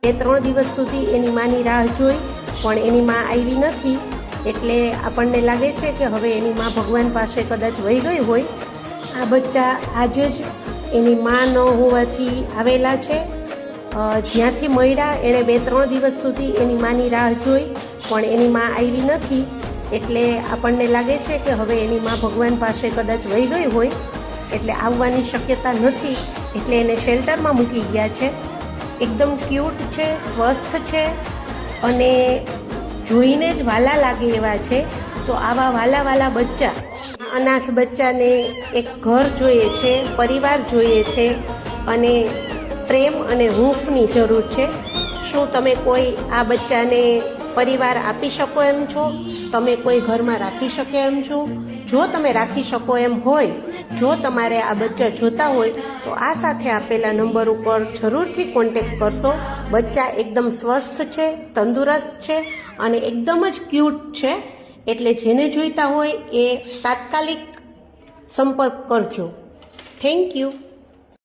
2-3 દિવસ સુધી એની માની રાહ જોઈ પણ એની માં આવી નથી, એટલે આપણને લાગે છે કે હવે એની માં ભગવાન પાસે કદાચ વહી ગઈ હોય. આ બચ્ચા આજે જ એની માં ન હોવાથી આવેલા છે. જ્યાંથી મળ્યા એણે 2-3 દિવસ સુધી એની માની રાહ જોઈ પણ એની માં આવી નથી, એટલે આપણને લાગે છે કે હવે એની માં ભગવાન પાસે કદાચ વહી ગઈ હોય, એટલે આવવાની શક્યતા નથી. એટલે એને શેલ્ટરમાં મૂકી ગયા છે. એકદમ ક્યુટ છે, સ્વસ્થ છે અને જોઈને જ વાલા લાગે એવા છે. તો આવા વાલા બચ્ચા, અનાથ બચ્ચાને એક ઘર જોઈએ છે, પરિવાર જોઈએ છે અને પ્રેમ અને હૂંફની જરૂર છે. શું તમે કોઈ આ બચ્ચાને પરિવાર આપી શકો એમ છો? તમે કોઈ ઘરમાં રાખી શકો એમ છો? જો તમે રાખી શકો એમ હોય, જો તમારે આ બચ્ચા જોતા હોય તો આ સાથે આપેલા નંબર ઉપર જરૂરથી કોન્ટેક્ટ કરશો. બચ્ચા એકદમ સ્વસ્થ છે, તંદુરસ્ત છે અને એકદમ જ ક્યુટ છે. એટલે જેને જોઈતા હોય એ તાત્કાલિક સંપર્ક કરજો. Thank you.